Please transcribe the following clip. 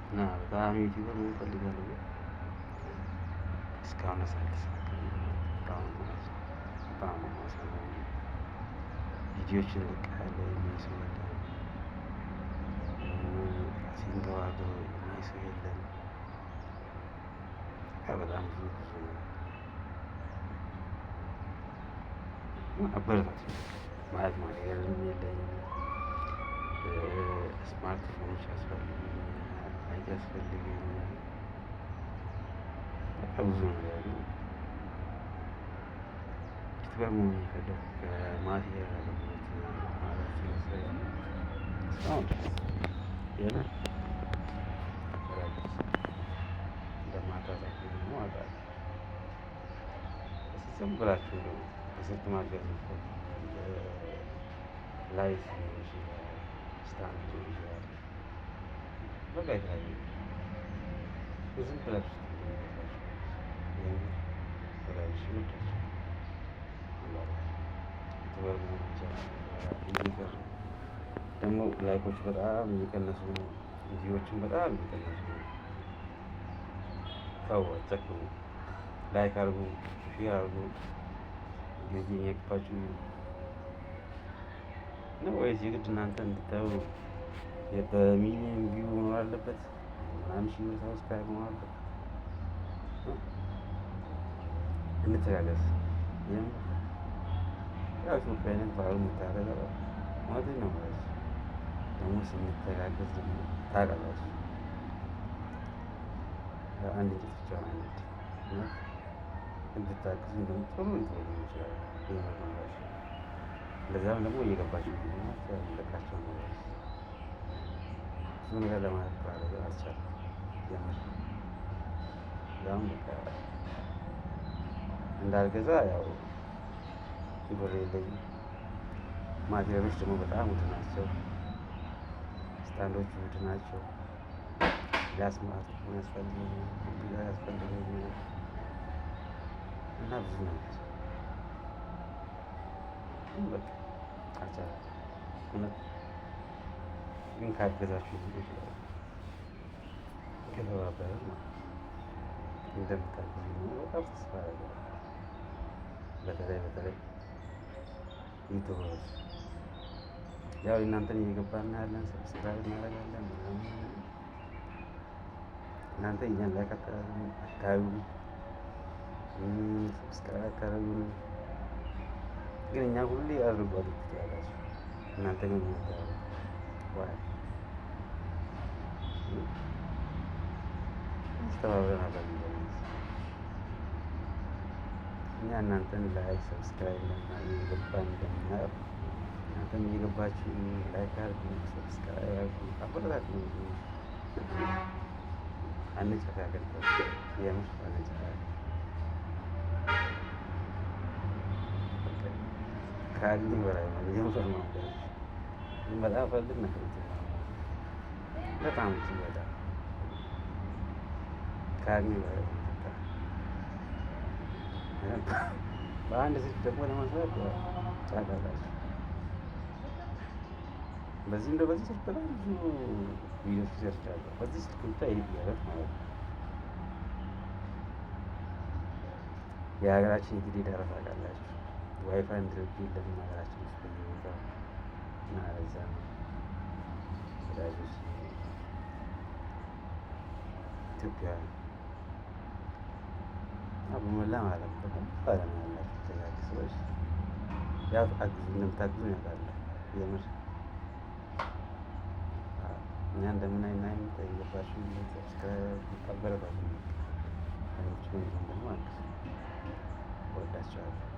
እና በጣም ዩቲዩበር መሆን እፈልጋለሁ ግን እስካሁን አልተሳካልኝም። በጣም ነው የማሳዝነው። ቪዲዮዎችን እለቃለሁ የሚያይ ሰው የለም። ሲንገባገብ የሚያይ ሰው የለም። በጣም ብዙ አበረታቱኝ ማለት ማቴሪያልም የለኝም። ስማርትፎኖች ያስፈልጉኛል፣ ላይት ያስፈልገኛል። በቃ ብዙ ነገር ነው። ዩቲዩበር መሆን የፈለኩት ከማቴሪያል አገልግሎት ማለት ይመስለኛል። እስካሁን የምር እንደማታሳኩ ደግሞ አውቃለሁ። ዝም ብላችሁ ነው በስልክ ማገዝ የምትፈልጉ ላይት ሊሆን ይችላል፣ ስታንድ ሊሆን ይችላል። በቃ የተለያየ ዝም ብላችሁ ደግሞ ላይኮች በጣም እየቀነሱ ነው። ቪዲዮዎችን በጣም እየቀነሱ ነው። ተው አትጨክኑ። ላይክ አድርጉ፣ ሼር አድርጉ። ጊዜ የገባችሁ ነው ወይስ የግድ እናንተ እንድታዩ በሚሊዮን ቪው መኖር አለበት? ምናምን ሺህ ሰብስክራይብ መኖር አለበት? እንተጋገዝ። ያው ኢትዮጵያዊነት ባህሉ መታረቅ እውነቴን ነው የምላችሁ። ደግሞ ስንተጋገዝ ደግሞ ታውቃላችሁ አንድ እንጨት ብቻውን አይነድም። እንድታግዙኝ ደግሞ ጥሩ ሊሆን ይችላል። እንደዚያም ደግሞ እየገባችሁ ለቃቸው ነው ብዙ ነገር ለማለት ባደረገ አልቻልኩም። የምር ያም በቃ እንዳልገዛ ያው ብር የለኝም። ማቴሪያሎች ደግሞ በጣም ውድ ናቸው። ስታንዶቹ ውድ ናቸው። ስማርትፎን ያስፈልገኛል፣ ኮምፒውተር ያስፈልገኛል እና ብዙ ነገር በቃ አልቻልኩም። እውነት ግን ካገዛችሁኝ ይችላል ከተባበርን ማለት ነው እንደምታግዙኝ በጣም ተስፋ አደርጋለሁ። በተለይ ዩቲዩበሮች ያው እናንተን እየገባን ያለን ሰብስክራይብ እናደርጋለን ምናምን እናንተ እኛን ላይክ አታዩም፣ ሰብስክራይብ አታደርጉንም። ግን እኛ ሁሌ አድርጉ ትላላችሁ። እናንተ ግን ዋይ አስተባብረን አለን። እኛ እናንተን ላይክ ሰብስክራይብ እየገባን እንደምናየው እናንተም እየገባችሁ ላይክ አድርጉ፣ ሰብስክራይብ አድርጉ፣ አበረታቱኝ። አንጨካከን፣ የምር አንጨካከን። ካለኝ በላይ ነው የምር ነው። በጣም ፈልግ ነበር በጣም እጅግ በጣም ካለኝ በላይ ነው። በአንድ ስልክ ደግሞ ለመስራት ታውቃላችሁ። በዚህ ስልክ በጣም ብዙ ቪዲዮዎች ሰርቻለሁ። በዚህ ስልክ ብቻ ይሄ ማለት ነው። የሀገራችን እንግዲህ ዳራ ታውቃላችሁ። ዋይፋይ እንድረግ የለም ሀገራችን ውስጥ በየቦታው እና ለዛ ነው ወዳጆች ኢትዮጵያ በሞላ ማለት ነው ባለም ያላችሁ ተጋግ ሰዎች ያው እንደምታግዙኝ ያውቃለሁ። የምር እኛ እንደምናይና የምታይገባችሁ ሰብስክራይብ አበረታቱኝ። ደግሞ አግዙኝ። እወዳችኋለሁ።